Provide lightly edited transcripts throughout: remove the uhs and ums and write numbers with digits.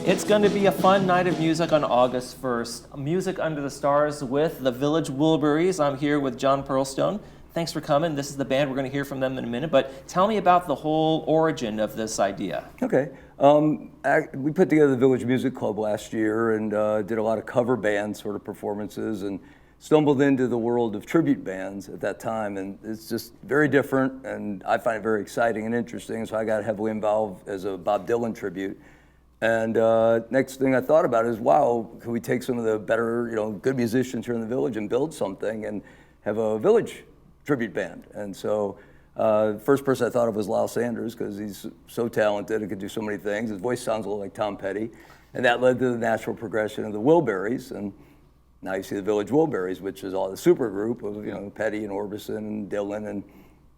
It's going to be a fun night of music on August 1st. Music Under the Stars with the Village Wilburys. I'm here with John Pearlstone. Thanks for coming. This is the band. We're going to hear from them in a minute. But tell me about the whole origin of this idea. Okay. We put together the Village Music Club last year and did a lot of cover band sort of performances and stumbled into the world of tribute bands at that time. And it's just very different, and I find it very exciting and interesting. So I got heavily involved as a Bob Dylan tribute. And next thing I thought about is, wow, can we take some of the better, good musicians here in the village and build something and have a village tribute band? And so the first person I thought of was Lyle Sanders, because he's so talented and could do so many things. His voice sounds a little like Tom Petty. And that led to the natural progression of the Wilburys. And now you see the Village Wilburys, which is all the super group of, Petty and Orbison and Dylan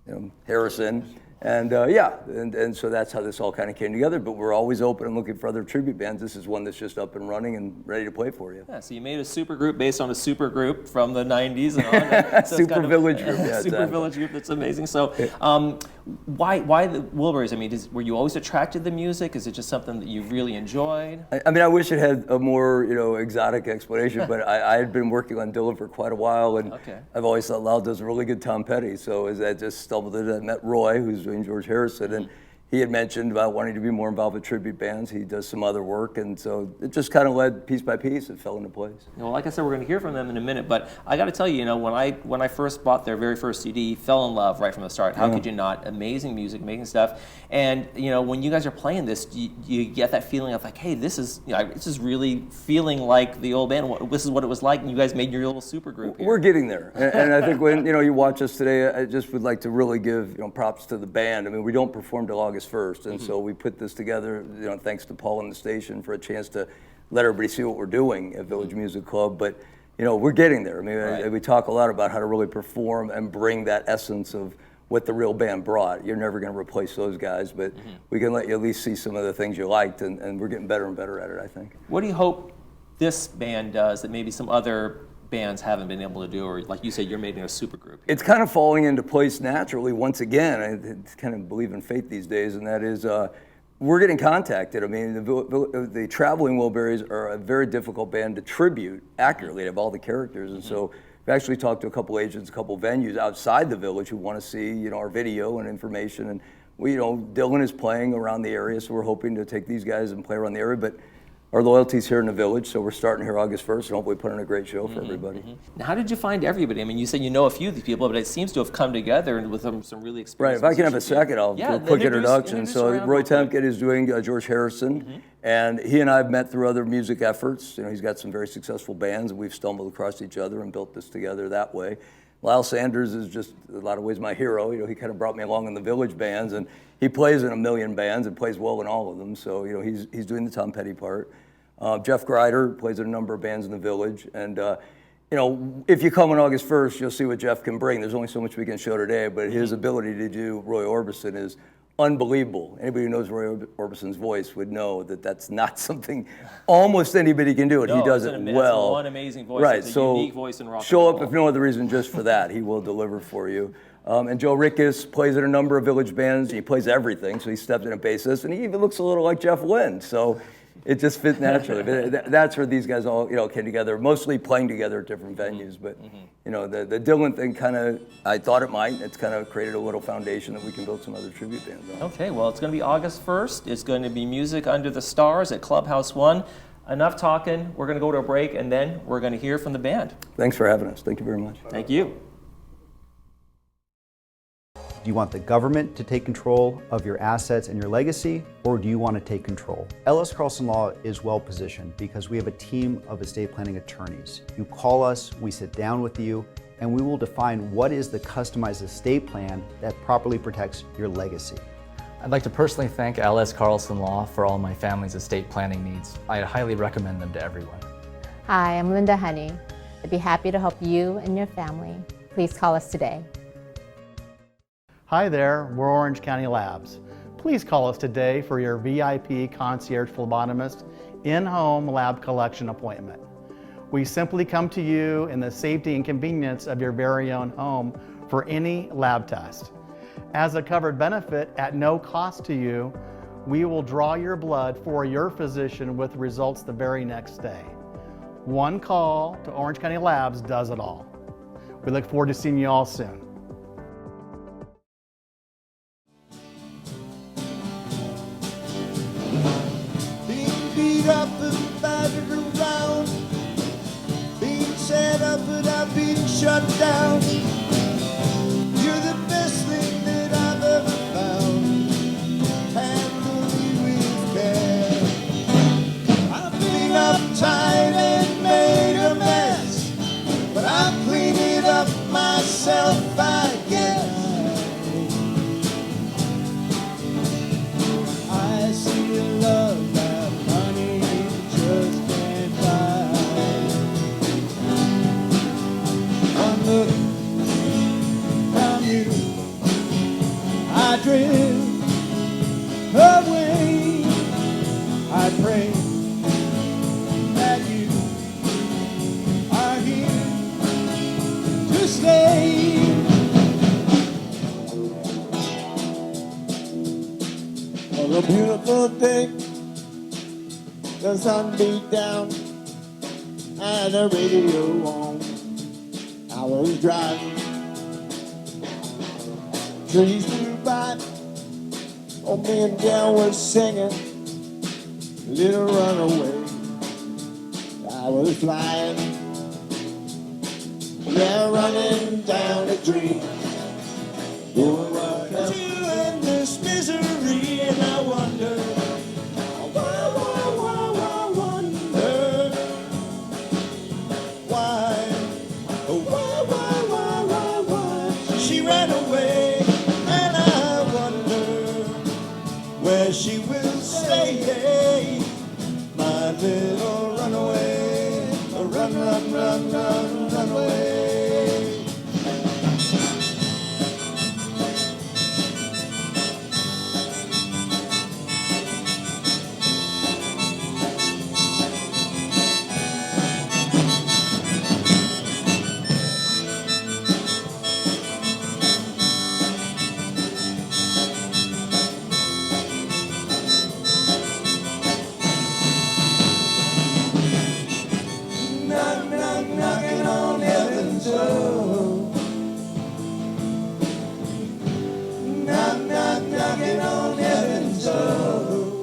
and, Harrison. And and so that's how this all kind of came together. But we're always open and looking for other tribute bands. This is one that's just up and running and ready to play for you. Yeah, so you made a super group based on a super group from the 90s and on. So super village group, yeah. Super village group, that's amazing. So why the Wilburys? I mean, were you always attracted to the music? Is it just something that you really enjoyed? I wish it had a more, exotic explanation, but I had been working on Dylan for quite a while, and I've always thought Lyle does a really good Tom Petty. So as I just stumbled into it, I met Roy, who's doing George Harrison, and he had mentioned about wanting to be more involved with tribute bands. He does some other work, and so it just kind of led piece by piece. It fell into place. Well, like I said, we're going to hear from them in a minute, but I got to tell you, when I first bought their very first CD, fell in love right from the start. How could you not? Amazing music, amazing stuff. And when you guys are playing this, you get that feeling of like, hey, this is really feeling like the old band. This is what it was like, and you guys made your little super group here. We're getting there, and I think when you watch us today, I just would like to really give props to the band. I mean, we don't perform till August 1st, and so we put this together, thanks to Paul and the station for a chance to let everybody see what we're doing at Village Music Club. But we're getting there. I mean, we talk a lot about how to really perform and bring that essence of what the real band brought. You're never going to replace those guys, but we can let you at least see some of the things you liked, and we're getting better and better at it, I think. What do you hope this band does that maybe some other bands haven't been able to do, or like you said, you're making a super group? It's kind of falling into place naturally once again. I kind of believe in fate these days, and that is we're getting contacted. I mean, the Traveling Wilburys are a very difficult band to tribute accurately. They have all the characters, and so we've actually talked to a couple agents, a couple venues outside the village who want to see our video and information. And Dylan is playing around the area, so we're hoping to take these guys and play around the area. But our loyalty's here in the village, so we're starting here August 1st and hopefully put on a great show for everybody. Now, how did you find everybody? I mean, you said you know a few of these people, but it seems to have come together with some really experienced. Right, if I can have a second, I'll do a quick introduction. So Roy Temkin is doing George Harrison, and he and I have met through other music efforts. He's got some very successful bands, and we've stumbled across each other and built this together that way. Lyle Sanders is just, in a lot of ways, my hero. He kind of brought me along in the village bands, and he plays in a million bands and plays well in all of them. So, he's doing the Tom Petty part. Jeff Grider plays in a number of bands in the village, and if you come on August 1st, you'll see what Jeff can bring. There's only so much we can show today, but his ability to do Roy Orbison is unbelievable. Anybody who knows Roy Orbison's voice would know that that's not something almost anybody can do it. No, he does it well. It's one amazing voice. Right, it's a so unique voice in rock show and roll. up if no other reason just for that. He will deliver for you. And Joe Rickus plays in a number of village bands. He plays everything, so he stepped in a bassist, and he even looks a little like Jeff Lynne. So it just fit naturally. But that's where these guys all came together, mostly playing together at different venues. But the Dylan thing kind of, I thought it might. It's kind of created a little foundation that we can build some other tribute bands on. Okay, well, it's going to be August 1st. It's going to be Music Under the Stars at Clubhouse 1. Enough talking. We're going to go to a break, and then we're going to hear from the band. Thanks for having us. Thank you very much. Thank you. Do you want the government to take control of your assets and your legacy, or do you want to take control? Ellis Carlson Law is well positioned because we have a team of estate planning attorneys. You call us, we sit down with you, and we will define what is the customized estate plan that properly protects your legacy. I'd like to personally thank Ellis Carlson Law for all my family's estate planning needs. I highly recommend them to everyone. Hi, I'm Linda Honey. I'd be happy to help you and your family. Please call us today. Hi there, we're Orange County Labs. Please call us today for your VIP concierge phlebotomist in-home lab collection appointment. We simply come to you in the safety and convenience of your very own home for any lab test. As a covered benefit at no cost to you, We will draw your blood for your physician with results the very next day. One call to Orange County Labs does it all. We look forward to seeing you all soon. Being beat up and battered around, being set up without being shut down. You're the best thing that I've ever found. Handle me with care. I've been uptight and made a mess, but I'll clean it up myself, I guess. I see a love that money just can't buy. One look from you, I drift away. I pray that you are here to stay. On a beautiful day, the sun beat down and the radio on. I was driving, trees flew by, old me and Dale was singing, Little Runaway. I was flying, yeah, running down a dream, doing what I do in this misery, and I wonder, why she ran away, and I wonder where she will stay, my little runaway, run, run, run, run, run away. Knock, knock, knocking on heaven's door. Knock, knock, knocking on heaven's door.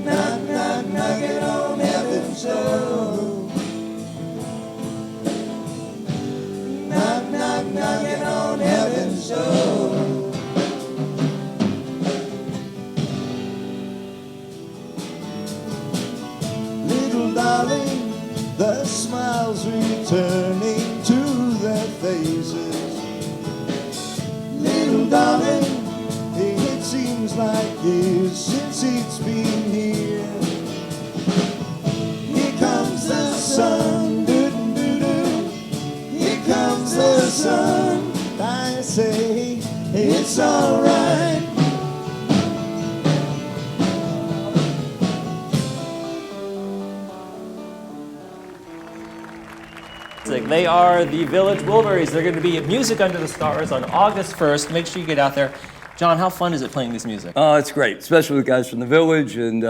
Knock, knock, knocking on heaven's door. Knock, knock, knocking on heaven's door. Little darling, the smiles returning to their faces. Little darling, it seems like years since it's been here. Here comes the sun, doo-doo-doo. Here comes the sun. I say it's alright. They are the Village Wilburys. They're going to be at Music Under the Stars on August 1st. Make sure you get out there. John, how fun is it playing this music? Oh, it's great, especially with guys from the Village, and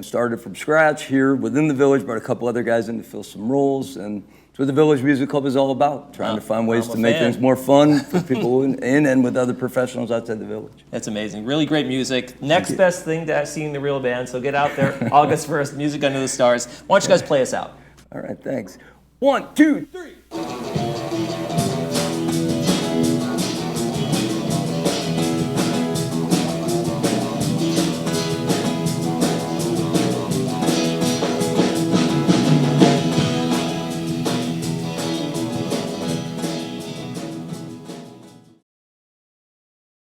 started from scratch here within the Village, brought a couple other guys in to fill some roles, and it's what the Village Music Club is all about, trying to find ways I'm a to make fan. things more fun for people in and with other professionals outside the Village. That's amazing. Really great music. Next best thing to seeing the real band. So get out there August 1st, Music Under the Stars. Why don't you guys play us out? All right, thanks. 1, 2, 3.